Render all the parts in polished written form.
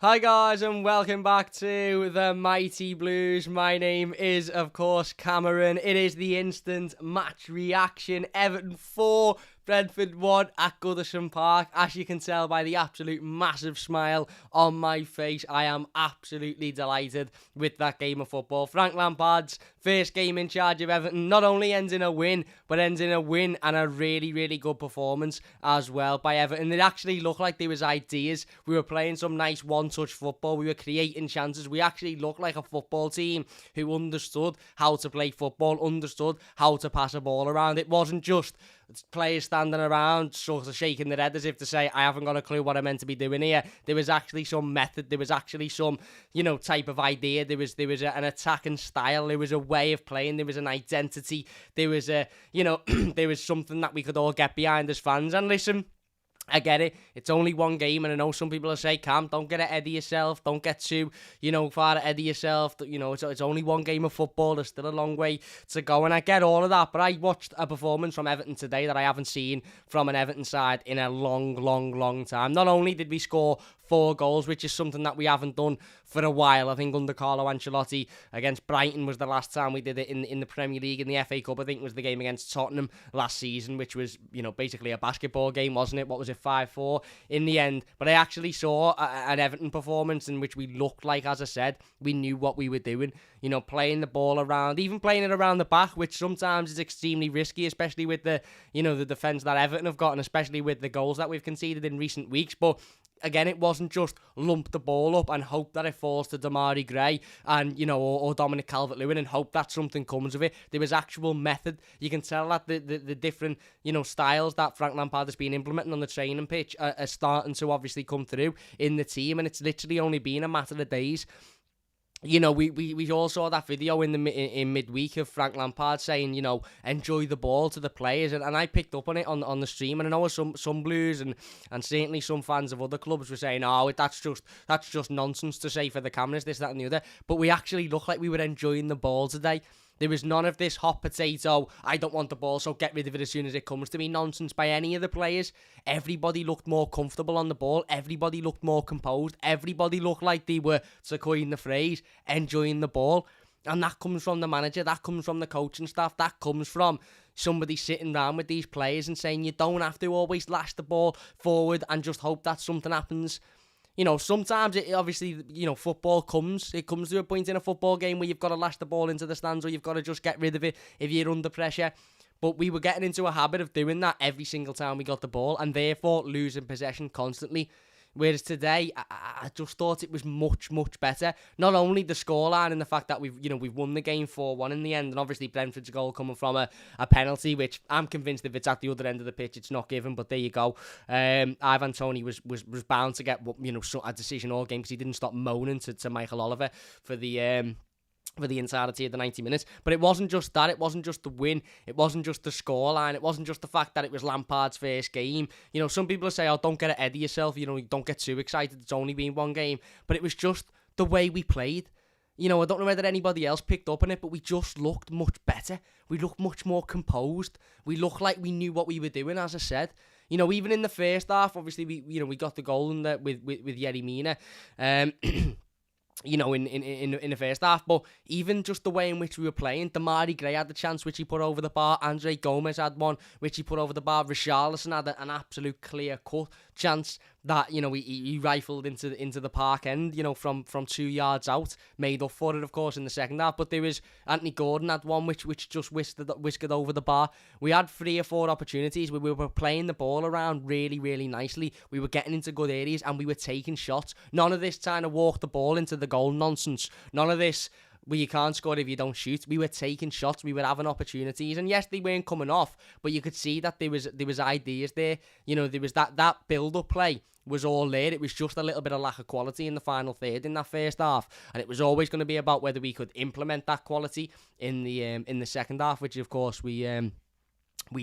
Hi guys and welcome back to the Mighty Blues. My name is of course Cameron. It is the instant match reaction. Everton 4, Brentford 1 at Goodison Park. As you can tell by the absolute massive smile on my face, I am absolutely delighted with that game of football. Frank Lampard's first game in charge of Everton not only ends in a win, but ends in a win and a really, really good performance as well by Everton. It actually looked like there was ideas. We were playing some nice one-touch football. We were creating chances. We actually looked like a football team who understood how to play football, understood how to pass a ball around. It wasn't just players standing around sort of shaking their head as if to say, I haven't got a clue what I'm meant to be doing here. There was actually some method. There was actually some, type of idea. There was an attacking style. There was a way of playing. There was an identity. There was there was something that we could all get behind as fans. And listen, I get it. It's only one game, and I know some people will say, Cam, don't get ahead of yourself. Don't get too, far ahead of yourself. It's only one game of football. There's still a long way to go, and I get all of that. But I watched a performance from Everton today that I haven't seen from an Everton side in a long time. Not only did we score 4 goals, which is something that we haven't done for a while. I think under Carlo Ancelotti against Brighton was the last time we did it in the Premier League. In the FA Cup, I think it was the game against Tottenham last season, which was, basically a basketball game, wasn't it? What was it, 5-4 in the end? But I actually saw an Everton performance in which we looked like, as I said, we knew what we were doing. Playing the ball around, even playing it around the back, which sometimes is extremely risky, especially with the defence that Everton have got, and especially with the goals that we've conceded in recent weeks. But again, it wasn't just lump the ball up and hope that it falls to Demarai Gray and, or Dominic Calvert-Lewin and hope that something comes of it. There was actual method. You can tell that the different, styles that Frank Lampard has been implementing on the training pitch are starting to obviously come through in the team, and it's literally only been a matter of days. We all saw that video in midweek of Frank Lampard saying, enjoy the ball to the players, and I picked up on it on the stream, and I know some Blues and certainly some fans of other clubs were saying, that's just nonsense to say for the cameras, this, that and the other, but we actually looked like we were enjoying the ball today. There was none of this hot potato, I don't want the ball, so get rid of it as soon as it comes to me nonsense by any of the players. Everybody looked more comfortable on the ball. Everybody looked more composed. Everybody looked like they were, to coin the phrase, enjoying the ball. And that comes from the manager. That comes from the coaching staff. That comes from somebody sitting down with these players and saying you don't have to always lash the ball forward and just hope that something happens. Sometimes it obviously, football comes to a point in a football game where you've got to lash the ball into the stands or you've got to just get rid of it if you're under pressure. But we were getting into a habit of doing that every single time we got the ball and therefore losing possession constantly. Whereas today, I just thought it was much better. Not only the scoreline and the fact that we've won the game 4-1 in the end, and obviously Brentford's goal coming from a penalty, which I'm convinced if it's at the other end of the pitch, it's not given. But there you go. Ivan Toney was bound to get a decision all game because he didn't stop moaning to Michael Oliver for the entirety of the 90 minutes. But it wasn't just that. It wasn't just the win. It wasn't just the scoreline. It wasn't just the fact that it was Lampard's first game. Some people say, don't get ahead of yourself. Don't get too excited. It's only been one game. But it was just the way we played. I don't know whether anybody else picked up on it, but we just looked much better. We looked much more composed. We looked like we knew what we were doing, as I said. Even in the first half, obviously, we got the goal in with Yerry Mina. In the first half, but even just the way in which we were playing, Demarai Gray had the chance which he put over the bar, Andre Gomez had one which he put over the bar, Richarlison had an absolute clear-cut chance that, he rifled into the park end, from 2 yards out, made up for it, of course, in the second half. But there was Anthony Gordon had one which just whisked over the bar. We had 3 or 4 opportunities where we were playing the ball around really nicely. We were getting into good areas and we were taking shots. None of this trying to walk the ball into the goal nonsense. None of this where you can't score if you don't shoot. We were taking shots, we were having opportunities, and yes, they weren't coming off, but you could see that there was ideas there. There was that build-up play was all there. It was just a little bit of lack of quality in the final third in that first half, and it was always going to be about whether we could implement that quality in the second half, which of course we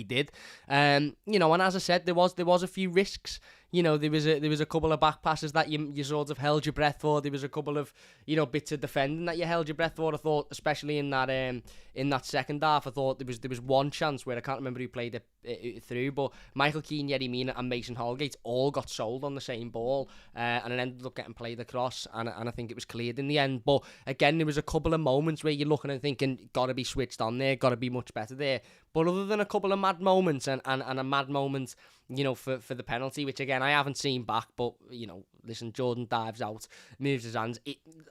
did. And as I said, there was a few risks. there was a couple of back passes that you sort of held your breath for. There was a couple of bits of defending that you held your breath for. I thought, especially in that second half, I thought there was one chance where I can't remember who played it through, but Michael Keane, Yerry Mina, and Mason Holgate all got sold on the same ball, and it ended up getting played across, and I think it was cleared in the end. But again, there was a couple of moments where you're looking and thinking, gotta be switched on there, gotta be much better there. But other than a couple of mad moments and a mad moment, for the penalty, which again I haven't seen back, but listen, Jordan dives out, moves his hands.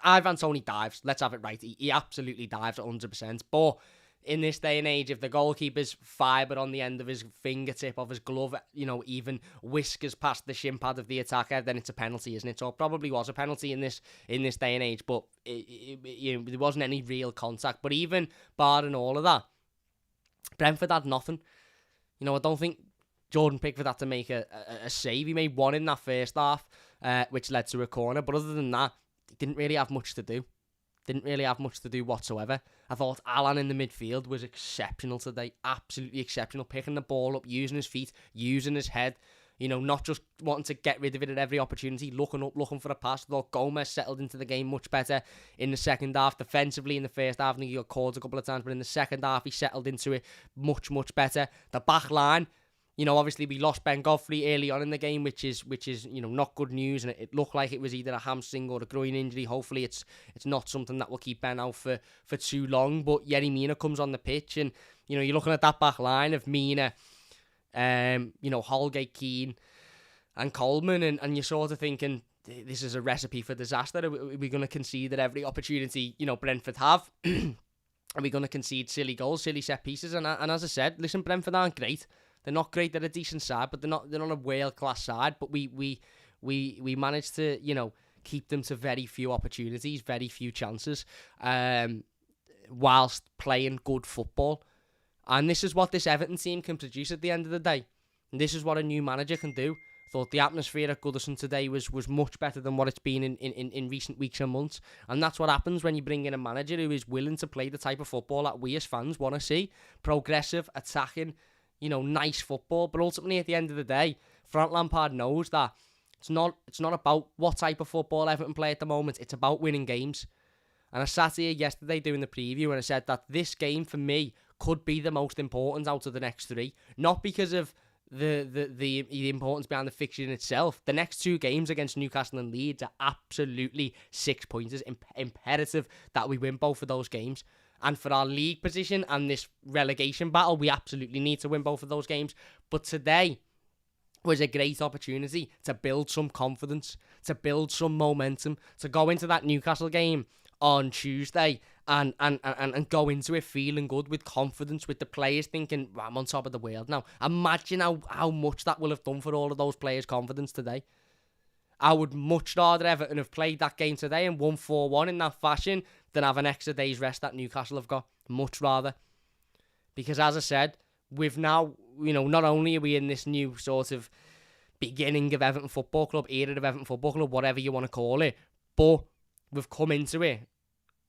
Ivan Toney dives. Let's have it right. He absolutely dives at 100%. But in this day and age, if the goalkeeper's fibre on the end of his fingertip of his glove, even whiskers past the shin pad of the attacker, then it's a penalty, isn't it? So it probably was a penalty in this day and age, but there wasn't any real contact. But even barring all of that, Brentford had nothing. I don't think Jordan Pickford had to make a save. He made one in that first half, which led to a corner. But other than that, he didn't really have much to do. Didn't really have much to do whatsoever. I thought Alan in the midfield was exceptional today. Absolutely exceptional. Picking the ball up, using his feet, using his head. Not just wanting to get rid of it at every opportunity, looking up, looking for a pass. I thought Gomez settled into the game much better in the second half. Defensively in the first half, I think he got called a couple of times, but in the second half, he settled into it much, much better. The back line, obviously we lost Ben Godfrey early on in the game, which is not good news, and it looked like it was either a hamstring or a groin injury. Hopefully it's not something that will keep Ben out for too long. But Yerry Mina comes on the pitch, and you're looking at that back line of Mina, Holgate, Keane, and Coleman, and you're sort of thinking, this is a recipe for disaster. Are we going to concede at every opportunity Brentford have? Are we going to concede silly goals, silly set pieces? And as I said, listen, Brentford aren't great. They're not great. They're a decent side, but they're not a world class side. But we managed to keep them to very few opportunities, very few chances, whilst playing good football. And this is what this Everton team can produce at the end of the day. And this is what a new manager can do. I thought the atmosphere at Goodison today was much better than what it's been in recent weeks and months. And that's what happens when you bring in a manager who is willing to play the type of football that we as fans want to see. Progressive, attacking, nice football. But ultimately, at the end of the day, Frank Lampard knows that it's not about what type of football Everton play at the moment. It's about winning games. And I sat here yesterday doing the preview and I said that this game for me could be the most important out of the next three. Not because of the importance behind the fixture in itself. The next two games against Newcastle and Leeds are absolutely 6 pointers. Imperative that we win both of those games. And for our league position and this relegation battle, we absolutely need to win both of those games. But today was a great opportunity to build some confidence, to build some momentum, to go into that Newcastle game on Tuesday and go into it feeling good, with confidence, with the players thinking, well, I'm on top of the world now. Imagine how much that will have done for all of those players' confidence today. I would much rather Everton have played that game today and won 4-1 in that fashion than have an extra day's rest that Newcastle have got. Much rather. Because as I said, we've now, not only are we in this new sort of beginning of Everton Football Club, era of Everton Football Club, whatever you want to call it, but we've come into it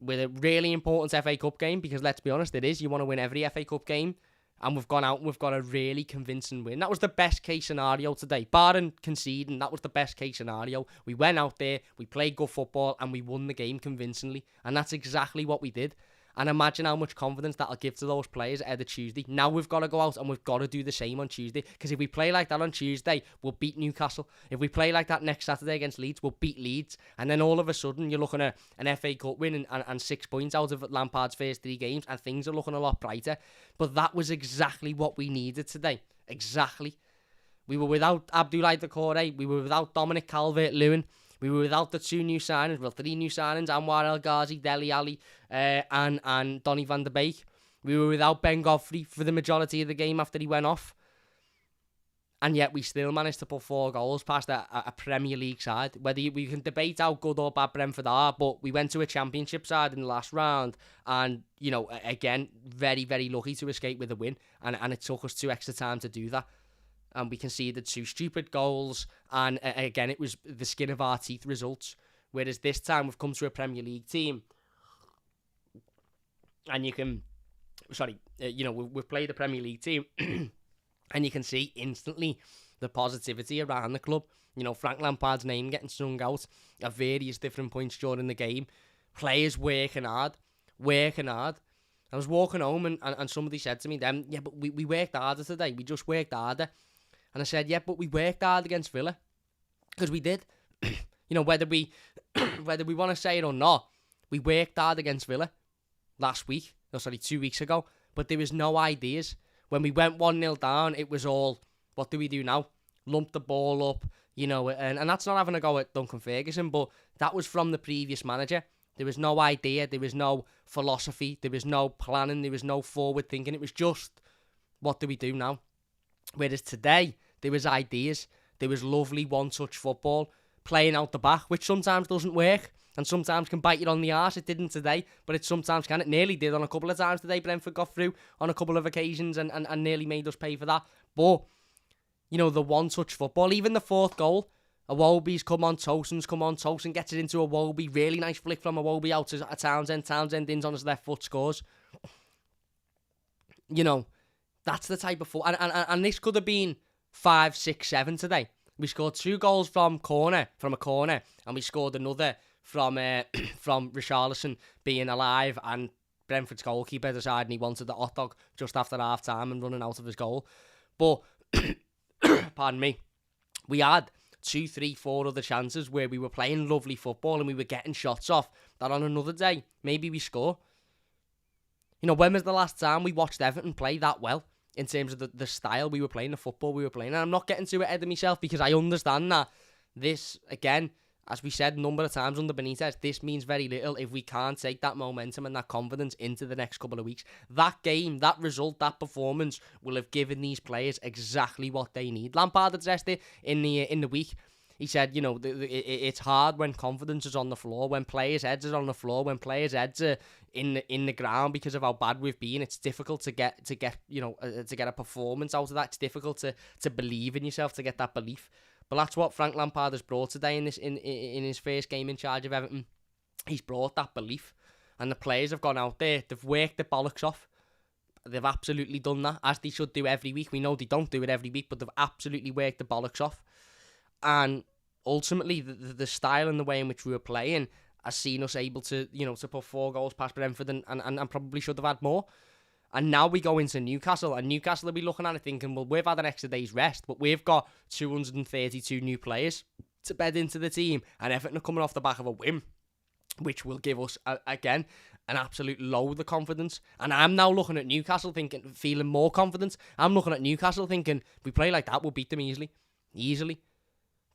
with a really important FA Cup game, because let's be honest, it is. You want to win every FA Cup game. And we've gone out and we've got a really convincing win. That was the best case scenario today. Barring conceding, that was the best case scenario. We went out there, we played good football, and we won the game convincingly. And that's exactly what we did. And imagine how much confidence that'll give to those players ahead of Tuesday. Now we've got to go out and we've got to do the same on Tuesday. Because if we play like that on Tuesday, we'll beat Newcastle. If we play like that next Saturday against Leeds, we'll beat Leeds. And then all of a sudden, you're looking at an FA Cup win and 6 points out of Lampard's first 3 games, and things are looking a lot brighter. But that was exactly what we needed today. Exactly. We were without Abdoulaye Doucouré. We were without Dominic Calvert-Lewin. We were without the 3 new signings, Anwar El Ghazi, Dele Alli, and Donny van der Beek. We were without Ben Godfrey for the majority of the game after he went off. And yet we still managed to put 4 goals past a Premier League side. Whether we can debate how good or bad Brentford are, but we went to a Championship side in the last round. And, again, very, very lucky to escape with a win. And it took us 2 extra time to do that. And we conceded 2 stupid goals. And again, it was the skin of our teeth results. Whereas this time we've come to a Premier League team. And you can... we've played a Premier League team. And you can see instantly the positivity around the club. You know, Frank Lampard's name getting sung out at various different points during the game. Players working hard. I was walking home and somebody said to me then, yeah, but we worked harder today. We just worked harder. And I said, yeah, but we worked hard against Villa. Because we did. You know, whether we want to say it or not, we worked hard against Villa 2 weeks ago. But there was no ideas. When we went 1-0 down, it was all, what do we do now? Lump the ball up, you know, and that's not having a go at Duncan Ferguson, but that was from the previous manager. There was no idea, there was no philosophy, there was no planning, there was no forward thinking. It was just, what do we do now? Whereas today, there was ideas, there was lovely one-touch football, playing out the back, which sometimes doesn't work, and sometimes can bite you on the arse. It didn't today, but it sometimes can. It nearly did on a couple of times today. Brentford got through on a couple of occasions and nearly made us pay for that. But, you know, the one-touch football, even the fourth goal, Iwobi's Townsend gets it into Iwobi. Really nice flick from Iwobi out to Townsend. Townsend ins on his left foot, scores. You know, that's the type of football. And this could have been 5, 6, 7 today. We scored 2 goals from a corner, and we scored another from Richarlison being alive, and Brentford's goalkeeper deciding he wanted the hot dog just after half time and running out of his goal. But, pardon me, we had 2, 3, 4 other chances where we were playing lovely football and we were getting shots off that on another day, maybe we score. You know, when was the last time we watched Everton play that well in terms of the style we were playing, the football we were playing? And I'm not getting too ahead of myself because I understand that this, again, as we said a number of times under Benitez, this means very little if we can't take that momentum and that confidence into the next couple of weeks. That game, that result, that performance will have given these players exactly what they need. Lampard addressed it in the week. He said, you know, it's hard when confidence is on the floor, when players' heads are on the floor, when players' heads are in the ground because of how bad we've been. It's difficult to get you know, to get a performance out of that. It's difficult to believe in yourself, to get that belief. But that's what Frank Lampard has brought today in his first game in charge of Everton. He's brought that belief. And the players have gone out there, they've worked the bollocks off. They've absolutely done that, as they should do every week. We know they don't do it every week, but they've absolutely worked the bollocks off. And ultimately, the style and the way in which we were playing has seen us able to, you know, to put 4 goals past Brentford and probably should have had more. And now we go into Newcastle, and Newcastle will be looking at it thinking, well, we've had an extra day's rest, but we've got 232 new players to bed into the team, and Everton are coming off the back of a win, which will give us, again, an absolute load of confidence. And I'm now looking at Newcastle thinking, feeling more confident. I'm looking at Newcastle thinking, if we play like that, we'll beat them easily.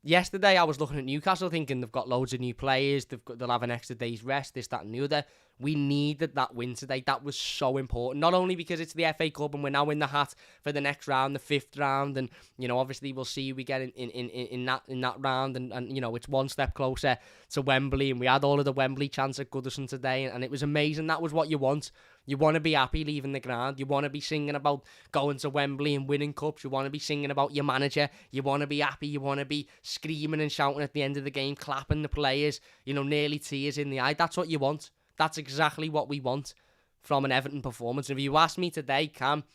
Yesterday, I was looking at Newcastle thinking they've got loads of new players, they'll have an extra day's rest, this, that and the other. We needed that win today. That was so important. Not only because it's the FA Cup and we're now in the hat for the next round, the 5th round, and, you know, obviously we'll see who we get in that round, and you know, it's one step closer to Wembley, and we had all of the Wembley chants at Goodison today, and it was amazing. That was what you want. You want to be happy leaving the ground. You want to be singing about going to Wembley and winning cups. You want to be singing about your manager. You want to be happy. You want to be screaming and shouting at the end of the game, clapping the players, you know, nearly tears in the eye. That's what you want. That's exactly what we want from an Everton performance. If you asked me today, Cam,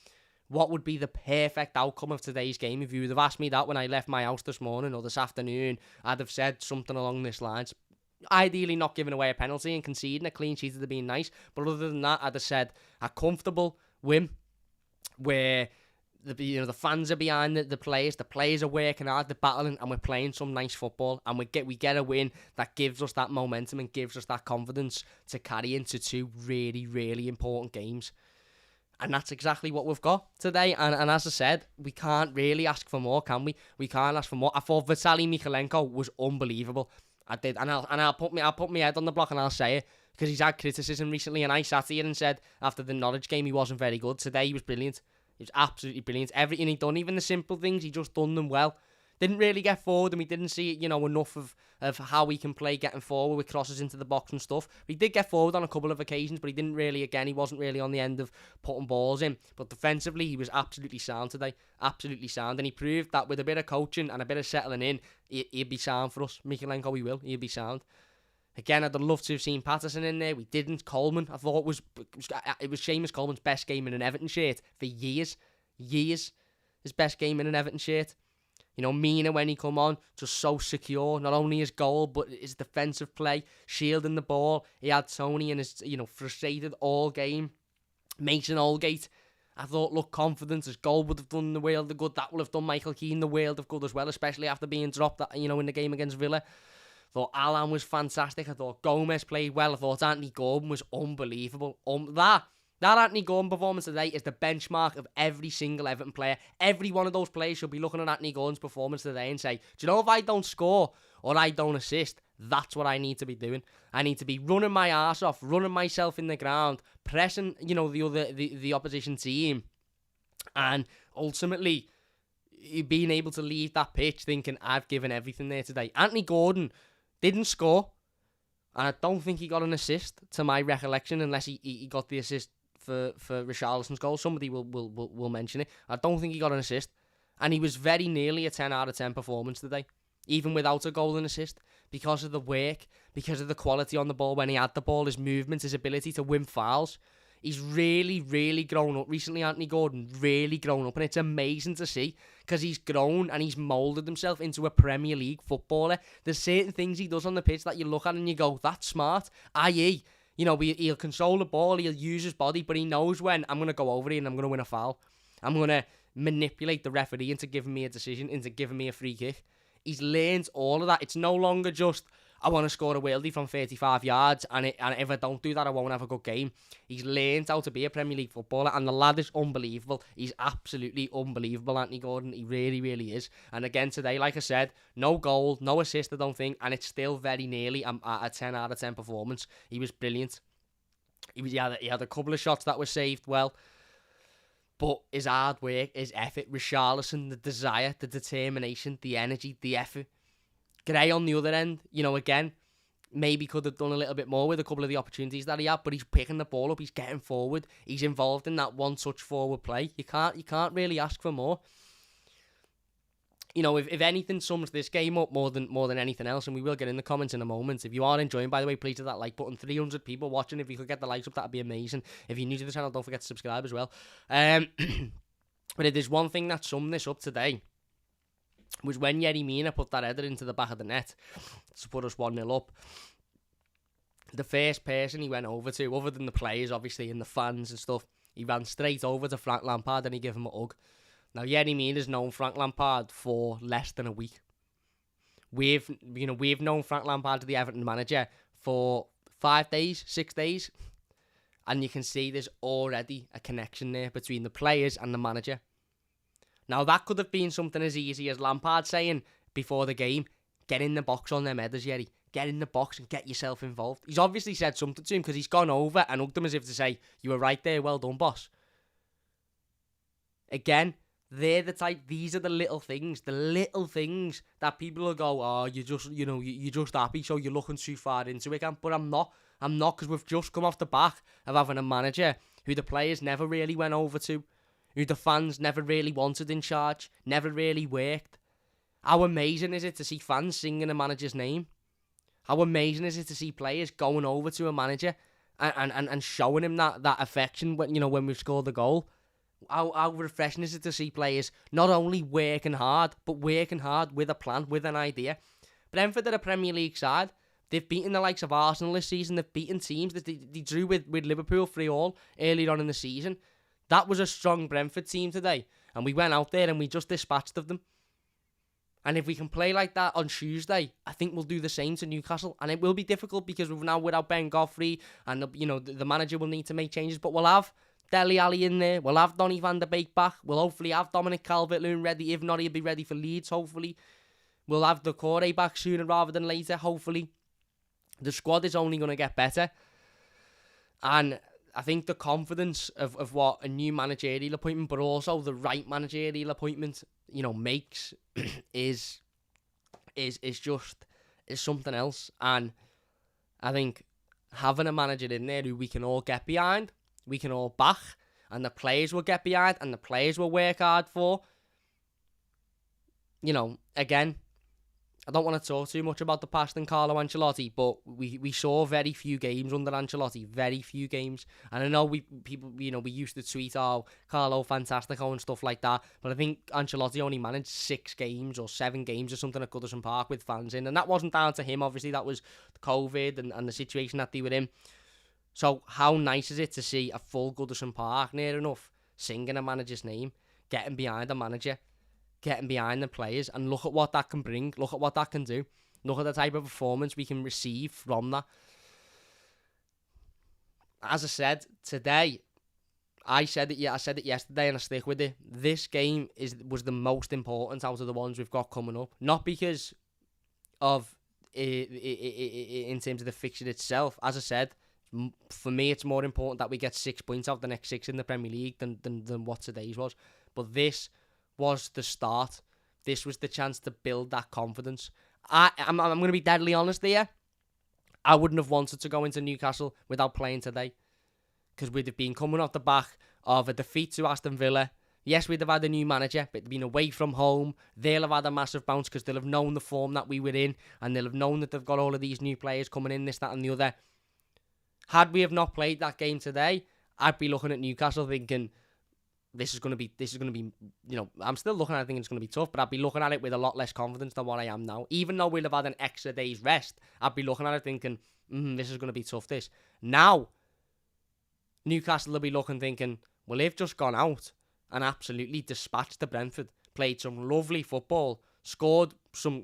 what would be the perfect outcome of today's game? If you would have asked me that when I left my house this morning or this afternoon, I'd have said something along this lines. Ideally not giving away a penalty and conceding a clean sheet would have been nice. But other than that, I'd have said a comfortable win where the fans are behind the players are working hard, they're battling, and we're playing some nice football, and we get a win that gives us that momentum and gives us that confidence to carry into 2 really, really important games. And that's exactly what we've got today. And as I said, we can't really ask for more, can we? We can't ask for more. I thought Vitaly Mykolenko was unbelievable. I did, and I'll put my head on the block and I'll say it, because he's had criticism recently, and I sat here and said after the Norwich game he wasn't very good. Today he was brilliant. He was absolutely brilliant. Everything he done, even the simple things, he just done them well. Didn't really get forward, and we didn't see, you know, enough of how he can play getting forward with crosses into the box and stuff. He did get forward on a couple of occasions, but he didn't really, again, he wasn't really on the end of putting balls in. But defensively, he was absolutely sound today. Absolutely sound. And he proved that with a bit of coaching and a bit of settling in, he'd be sound for us. Mykolenko, he will. He'll be sound. Again, I'd love to have seen Patterson in there. We didn't. Coleman, I thought it was Seamus Coleman's best game in an Everton shirt for years. His best game in an Everton shirt. You know, Mina, when he come on, just so secure. Not only his goal, but his defensive play, shielding the ball. He had Tony and his, frustrated all game. Mason Holgate, I thought, looked confident. His goal would have done the world of good. That would have done Michael Keane the world of good as well, especially after being dropped, in the game against Villa. I thought Alan was fantastic. I thought Gomez played well. I thought Anthony Gordon was unbelievable. That Anthony Gordon performance today is the benchmark of every single Everton player. Every one of those players should be looking at Anthony Gordon's performance today and say, do you know, if I don't score or I don't assist, that's what I need to be doing. I need to be running my ass off, running myself in the ground, pressing, the opposition team, and ultimately being able to leave that pitch thinking, I've given everything there today. Anthony Gordon didn't score, and I don't think he got an assist to my recollection, unless he got the assist for Richarlison's goal. Somebody will mention it. I don't think he got an assist, and he was very nearly a 10 out of 10 performance today, even without a goal and assist, because of the work, because of the quality on the ball when he had the ball, his movement, his ability to win fouls. He's really, really grown up recently, Anthony Gordon, really grown up, and it's amazing to see, because he's grown and he's moulded himself into a Premier League footballer. There's certain things he does on the pitch that you look at and you go, that's smart, i.e., he'll control the ball, he'll use his body, but he knows when I'm going to go over here and I'm going to win a foul. I'm going to manipulate the referee into giving me a decision, into giving me a free kick. He's learned all of that. It's no longer just, I want to score a worldie from 35 yards, and if I don't do that, I won't have a good game. He's learned how to be a Premier League footballer, and the lad is unbelievable. He's absolutely unbelievable, Anthony Gordon. He really, really is. And again today, like I said, no goal, no assist, I don't think, and it's still very nearly a 10 out of 10 performance. He was brilliant. He had a couple of shots that were saved well. But his hard work, his effort, Richarlison, the desire, the determination, the energy, the effort. Gray on the other end, again, maybe could have done a little bit more with a couple of the opportunities that he had, but he's picking the ball up, he's getting forward, he's involved in that one-touch forward play. You can't really ask for more. If anything sums this game up more than anything else, and we will get in the comments in a moment. If you are enjoying, by the way, please hit that like button. 300 people watching. If you could get the likes up, that'd be amazing. If you're new to the channel, don't forget to subscribe as well. But if there's one thing that summed this up today, was when Yerry Mina put that header into the back of the net to put us 1-0 up. The first person he went over to, other than the players, obviously, and the fans and stuff, he ran straight over to Frank Lampard and he gave him a hug. Now, Yerry Mina's known Frank Lampard for less than a week. We've known Frank Lampard, the Everton manager, for 5 days, 6 days, and you can see there's already a connection there between the players and the manager. Now, that could have been something as easy as Lampard saying before the game, get in the box on them headers, Yerry. Get in the box and get yourself involved. He's obviously said something to him, because he's gone over and hugged him as if to say, you were right there, well done, boss. Again, these are the little things that people will go, oh, you're just happy, so you're looking too far into it again. But I'm not, because we've just come off the back of having a manager who the players never really went over to, who the fans never really wanted in charge, never really worked. How amazing is it to see fans singing a manager's name? How amazing is it to see players going over to a manager and showing him that affection when we've scored the goal? How refreshing is it to see players not only working hard, but working hard with a plan, with an idea. Brentford are a Premier League side. They've beaten the likes of Arsenal this season. They've beaten teams that they drew with Liverpool 3-3 earlier on in the season. That was a strong Brentford team today. And we went out there and we just dispatched of them. And if we can play like that on Tuesday, I think we'll do the same to Newcastle. And it will be difficult because we're now without Ben Godfrey, and the manager will need to make changes. But we'll have Dele Alli in there. We'll have Donny van der Beek back. We'll hopefully have Dominic Calvert-Lewin ready. If not, he'll be ready for Leeds, hopefully. We'll have the Corey back sooner rather than later, hopefully. The squad is only going to get better. And I think the confidence of what a new managerial appointment, but also the right managerial appointment, makes is something else. And I think having a manager in there who we can all get behind, we can all back, and the players will get behind, and the players will work hard for. Again, I don't want to talk too much about the past and Carlo Ancelotti, but we saw very few games under Ancelotti, very few games. And I know we used to tweet, oh, Carlo Fantastico and stuff like that, but I think Ancelotti only managed 6 games or 7 games or something at Goodison Park with fans in, and that wasn't down to him, obviously. That was COVID and the situation that they were in. So how nice is it to see a full Goodison Park near enough singing a manager's name, getting behind the manager, getting behind the players, and look at what that can bring, look at what that can do, look at the type of performance we can receive from that. As I said today, I said it yesterday and I stick with it. This game was the most important out of the ones we've got coming up, not because of in terms of the fixture itself. As I said, for me it's more important that we get 6 points out of the next 6 in the Premier League than what today's was. But this was the start. This was the chance to build that confidence. I'm going to be deadly honest here. I wouldn't have wanted to go into Newcastle without playing today, because we'd have been coming off the back of a defeat to Aston Villa. Yes, we'd have had a new manager, but been away from home. They'll have had a massive bounce because they'll have known the form that we were in, and they'll have known that they've got all of these new players coming in, this, that and the other. Had we have not played that game today, I'd be looking at Newcastle thinking, this is going to be, I'm still looking at it thinking it's going to be tough, but I'd be looking at it with a lot less confidence than what I am now. Even though we'll have had an extra day's rest, I'd be looking at it thinking, this is going to be tough, this. Now, Newcastle will be looking thinking, well, they've just gone out and absolutely dispatched the Brentford, played some lovely football, scored some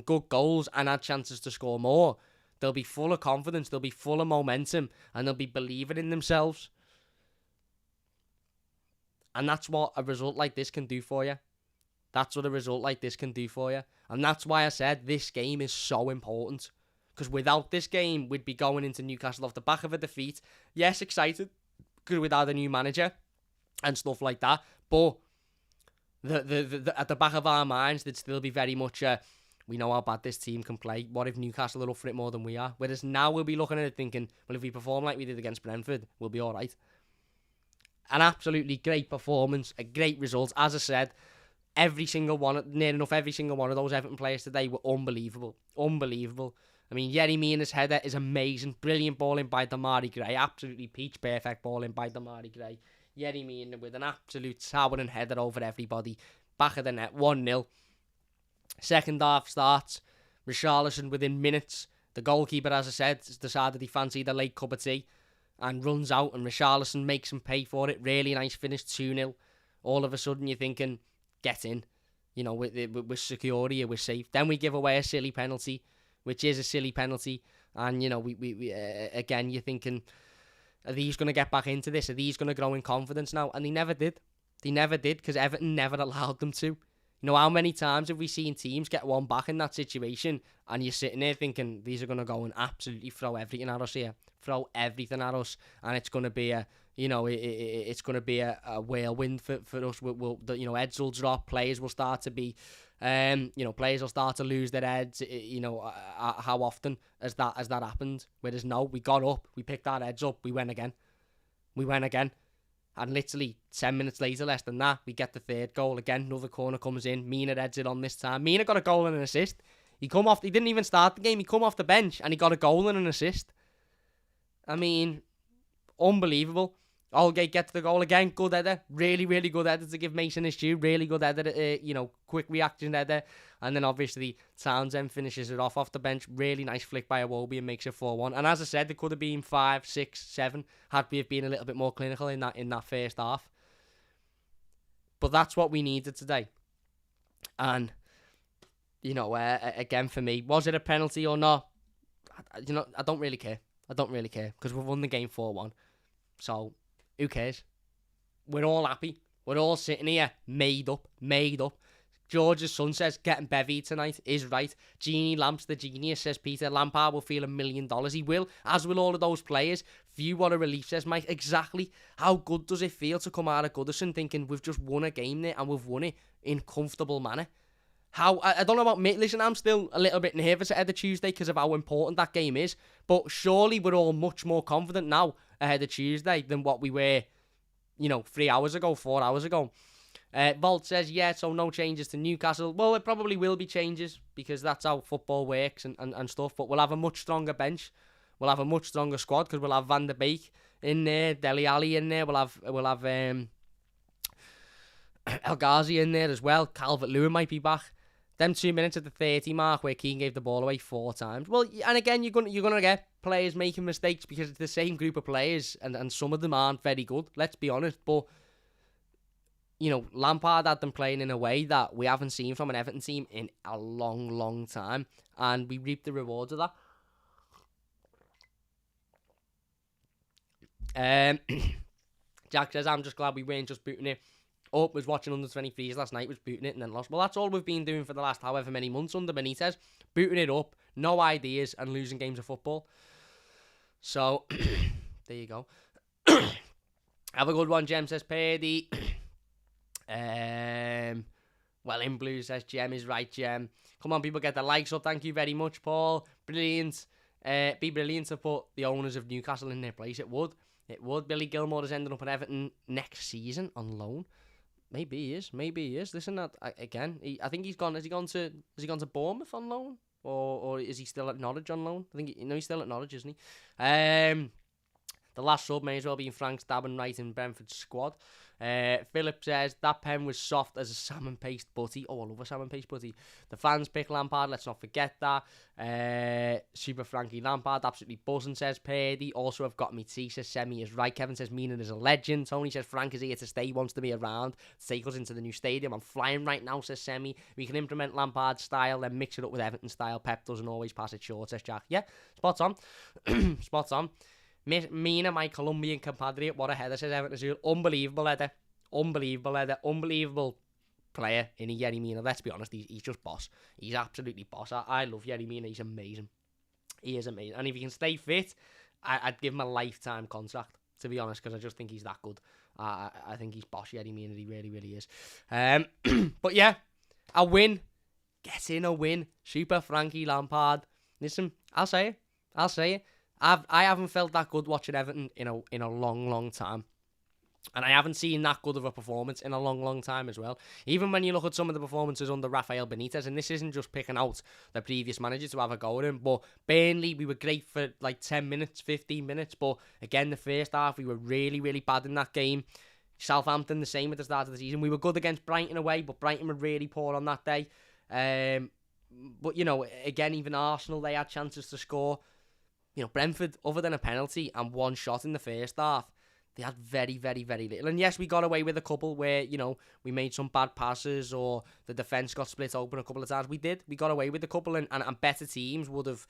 good goals and had chances to score more. They'll be full of confidence, they'll be full of momentum, and they'll be believing in themselves. And that's what a result like this can do for you. That's what a result like this can do for you. And that's why I said this game is so important. Because without this game, we'd be going into Newcastle off the back of a defeat. Yes, excited, because without a new manager and stuff like that. But the at the back of our minds, there'd still be very much we know how bad this team can play. What if Newcastle are up for it more than we are? Whereas now we'll be looking at it thinking, well, if we perform like we did against Brentford, we'll be all right. An absolutely great performance, a great result. As I said, near enough every single one of those Everton players today were unbelievable. Unbelievable. I mean, Yerry Mina's header is amazing. Brilliant balling by Damari Gray. Absolutely peach perfect balling by Damari Gray. Yerry Mina with an absolute towering header over everybody. Back of the net, 1-0. Second half starts. Richarlison within minutes. The goalkeeper, as I said, decided he fancied a late cup of tea and runs out, and Richarlison makes him pay for it. Really nice finish, 2-0. All of a sudden you're thinking, get in. We're secure here, we're safe. Then we give away a silly penalty, which is a silly penalty. And, we again, you're thinking, are these going to get back into this? Are these going to grow in confidence now? And they never did. They never did, because Everton never allowed them to. How many times have we seen teams get one back in that situation, and you're sitting there thinking, these are going to go and absolutely throw everything at us here. Throw everything at us, and it's going to be it's going to be a whirlwind for us. Heads will drop, players will start to be, players will start to lose their heads. How often has that happened? Whereas no, we got up, we picked our heads up, we went again, and literally 10 minutes later, less than that, we get the third goal again. Another corner comes in. Mina heads it on this time. Mina got a goal and an assist. He didn't even start the game. He come off the bench and he got a goal and an assist. I mean, unbelievable. Holgate gets the goal again. Good header. Really, really good header to give Mason his due. Really good header. Quick reaction header. And then obviously Townsend finishes it off the bench. Really nice flick by Iwobi and makes it 4-1. And as I said, it could have been 5, 6, 7 had we have been a little bit more clinical in that first half. But that's what we needed today. And, again for me, was it a penalty or not? I don't really care. Because we've won the game 4-1. So, who cares? We're all happy. We're all sitting here, made up. George's son says, getting bevy tonight is right. Genie Lamps, the genius, says Peter. Lampard will feel $1 million. He will, as will all of those players. View what a relief, says Mike. Exactly. How good does it feel to come out of Goodison thinking we've just won a game there and we've won it in comfortable manner? I don't know about me. Listen, I'm still a little bit nervous ahead of Tuesday because of how important that game is. But surely we're all much more confident now ahead of Tuesday than what we were, 3 hours ago, 4 hours ago. Vault says, yeah, so no changes to Newcastle. Well, it probably will be changes because that's how football works and stuff. But we'll have a much stronger bench. We'll have a much stronger squad because we'll have Van der Beek in there, Dele Alli in there. We'll have El Ghazi in there as well. Calvert-Lewin might be back. Them 2 minutes at the 30 mark where Keane gave the ball away 4 times. Well, and again, you're gonna get players making mistakes because it's the same group of players and some of them aren't very good. Let's be honest, but Lampard had them playing in a way that we haven't seen from an Everton team in a long, long time, and we reaped the rewards of that. Jack says, I'm just glad we weren't just booting it. Was watching under 23s last night, was booting it and then lost. Well, that's all we've been doing for the last however many months under Benitez. Booting it up, no ideas, and losing games of football. So, there you go. Have a good one, Jem, says Paddy. Well, in blue says Jem is right, Jem. Come on, people, get the likes up. Thank you very much, Paul. Brilliant. Be brilliant to put the owners of Newcastle in their place. It would. Billy Gilmour is ending up at Everton next season on loan. Maybe he is. Listen, again, I think he's gone. Has he gone to Bournemouth on loan, or is he still at Norwich on loan? I think he's still at Norwich, isn't he? The last sub may as well be Frank Stabbing right in Brentford's squad. Philip says, that pen was soft as a salmon paste butty. Oh, I love a salmon paste butty. The fans pick Lampard, let's not forget that. Super Frankie Lampard, absolutely buzzing, says Paddy. Also, I've got me tea, says Semi is right. Kevin says, Mina is a legend. Tony says, Frank is here to stay, wants to be around, to take us into the new stadium. I'm flying right now, says Semi. We can implement Lampard's style, then mix it up with Everton style. Pep doesn't always pass it short, says Jack. Yeah, spot on. Spot on. Mina, my Colombian compatriot, what a header, says Everton Azul. Unbelievable header. Unbelievable player in Yerry Mina. Let's be honest, he's just boss. He's absolutely boss. I love Yerry Mina. He's amazing. He is amazing. And if he can stay fit, I'd give him a lifetime contract, to be honest, because I just think he's that good. I think he's boss, Yerry Mina. He really, really is. But yeah, a win. Get in a win. Super Frankie Lampard. Listen, I'll say it. I haven't felt that good watching Everton in a long, long time. And I haven't seen that good of a performance in a long, long time as well. Even when you look at some of the performances under Rafael Benitez, and this isn't just picking out the previous manager to have a go at him, but Burnley, we were great for like 10 minutes, 15 minutes, but again, the first half, we were really, really bad in that game. Southampton, the same at the start of the season. We were good against Brighton away, but Brighton were really poor on that day. But, again, even Arsenal, they had chances to score. Brentford, other than a penalty and one shot in the first half, they had very, very, very little. And yes, we got away with a couple where, we made some bad passes or the defence got split open a couple of times. We did. We got away with a couple and better teams would have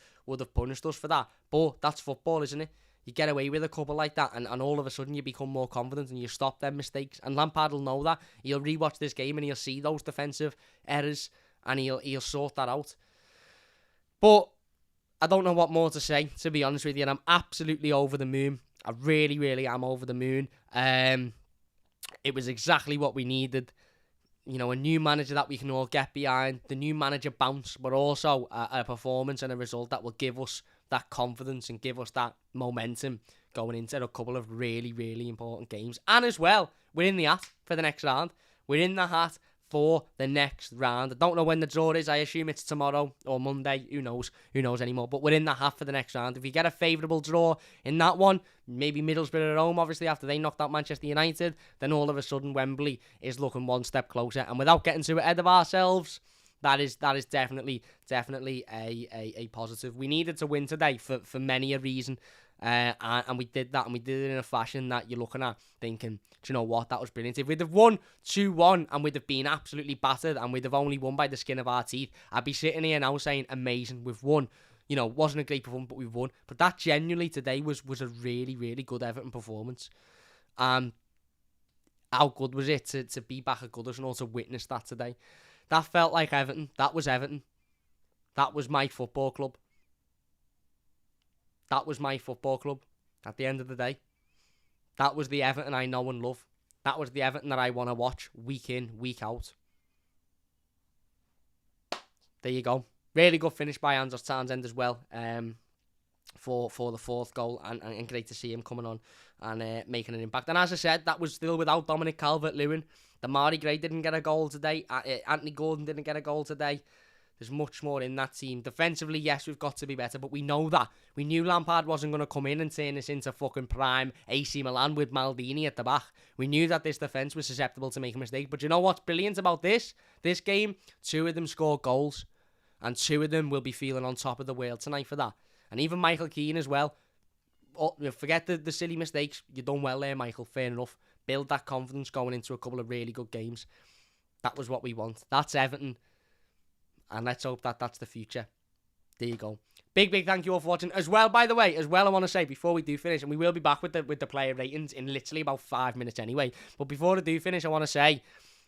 punished us for that. But that's football, isn't it? You get away with a couple like that and all of a sudden you become more confident and you stop them mistakes. And Lampard will know that. He'll rewatch this game and he'll see those defensive errors and he'll sort that out. But I don't know what more to say, to be honest with you. And I'm absolutely over the moon. I really, really am over the moon. It was exactly what we needed. A new manager that we can all get behind. The new manager bounce, but also a performance and a result that will give us that confidence and give us that momentum going into a couple of really, really important games. And as well, we're in the hat for the next round. We're in the hat for the next round. I don't know when the draw is. I assume it's tomorrow or Monday. Who knows? Who knows anymore? But we're in the hat for the next round. If you get a favourable draw in that one, maybe Middlesbrough at home, obviously, after they knocked out Manchester United, then all of a sudden Wembley is looking one step closer. And without getting too ahead of ourselves, that is definitely a positive. We needed to win today for many a reason. And we did that, and we did it in a fashion that you're looking at thinking, do you know what, that was brilliant. If we'd have won 2-1 and we'd have been absolutely battered and we'd have only won by the skin of our teeth, I'd be sitting here now saying, amazing, we've won. Wasn't a great performance, but we've won. But that genuinely today was a really, really good Everton performance. How good was it to be back at Goodison and also witness that today? That felt like Everton. That was Everton. That was my football club. That was my football club at the end of the day. That was the Everton I know and love. That was the Everton that I want to watch week in, week out. There you go. Really good finish by Andros Townsend as well. for the fourth goal, and great to see him coming on and making an impact. And as I said, that was still without Dominic Calvert-Lewin. Damari Gray didn't get a goal today. Anthony Gordon didn't get a goal today. There's much more in that team. Defensively, yes, we've got to be better, but we know that. We knew Lampard wasn't going to come in and turn this into fucking prime AC Milan with Maldini at the back. We knew that this defence was susceptible to make a mistake. But you know what's brilliant about this game? 2 of them scored goals, and 2 of them will be feeling on top of the world tonight for that. And even Michael Keane as well. Oh, forget the silly mistakes. You've done well there, Michael. Fair enough. Build that confidence going into a couple of really good games. That was what we want. That's Everton. And let's hope that that's the future. There you go. Big thank you all for watching. As well, by the way, I want to say, before we do finish, and we will be back with the player ratings in literally about 5 minutes anyway. But before I do finish, I want to say,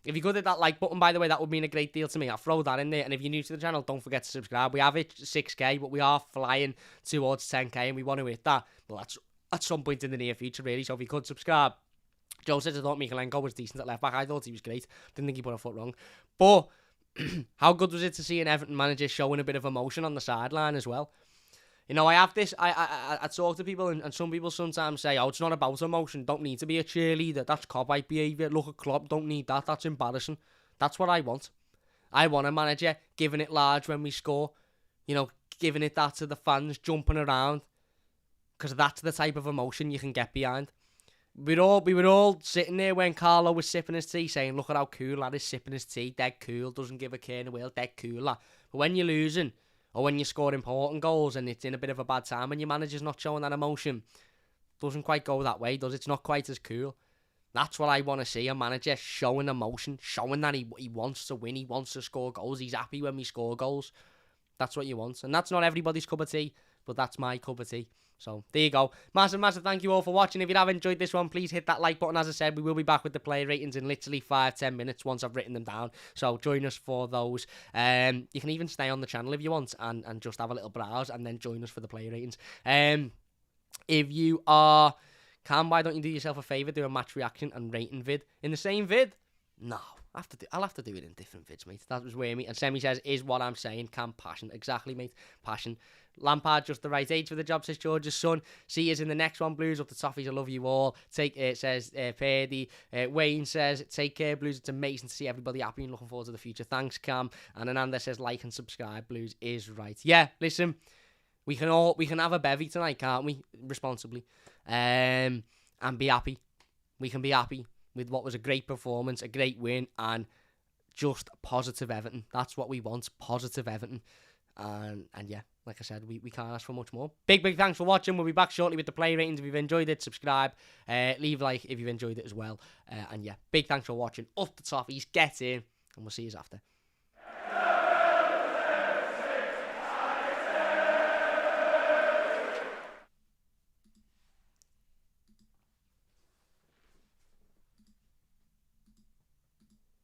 if you could hit that like button, by the way, that would mean a great deal to me. I'll throw that in there. And if you're new to the channel, don't forget to subscribe. We have it 6k, but we are flying towards 10k, and we want to hit that. Well, that's at some point in the near future, really. So if you could subscribe. Joe says I thought Mikalenko was decent at left back. I thought he was great. Didn't think he put a foot wrong. But how good was it to see an Everton manager showing a bit of emotion on the sideline as well? You know, I have this, I talk to people, and some people sometimes say, oh, it's not about emotion, don't need to be a cheerleader, that's cop-out behaviour, look at Klopp, don't need that, that's embarrassing. That's what I want. I want a manager giving it large when we score, you know, giving it that to the fans, jumping around, because that's the type of emotion you can get behind. We were all sitting there when Carlo was sipping his tea, saying, look at how cool that is, sipping his tea, dead cool, doesn't give a care in the world, dead cool that. But when you're losing, or when you score important goals and it's in a bit of a bad time and your manager's not showing that emotion, doesn't quite go that way, does it? It's not quite as cool. That's what I want to see, a manager showing emotion, showing that he wants to win, he wants to score goals, he's happy when we score goals. That's what you want. And that's not everybody's cup of tea, but that's my cup of tea. So, there you go. Massive thank you all for watching. If you have enjoyed this one, please hit that like button. As I said, we will be back with the player ratings in literally 5-10 minutes once I've written them down. So, join us for those. You can even stay on the channel if you want and just have a little browse and then join us for the player ratings. If you are... why don't you do yourself a favour, do a match reaction and rating vid in the same vid? No. I'll have to do it in different vids, mate. That was where me. And Semi says, is what I'm saying. Passion. Exactly, mate. Passion. Lampard just the right age for the job, says George's son. See you in the next one, Blues. Up the toffees, I love you all. Says Paddy. Wayne says, take care, Blues. It's amazing to see everybody happy and looking forward to the future. Thanks, Cam. And Ananda says, like and subscribe. Blues is right. Yeah, listen, we can have a bevy tonight, can't we? Responsibly. And be happy. We can be happy with what was a great performance, a great win, and just positive Everton. That's what we want, positive Everton. And yeah, like I said, we can't ask for much more. Big thanks for watching. We'll be back shortly with the play ratings. If you've enjoyed it, subscribe. Leave a like if you've enjoyed it as well. And yeah, big thanks for watching. Up the toffees, get in, and we'll see you after.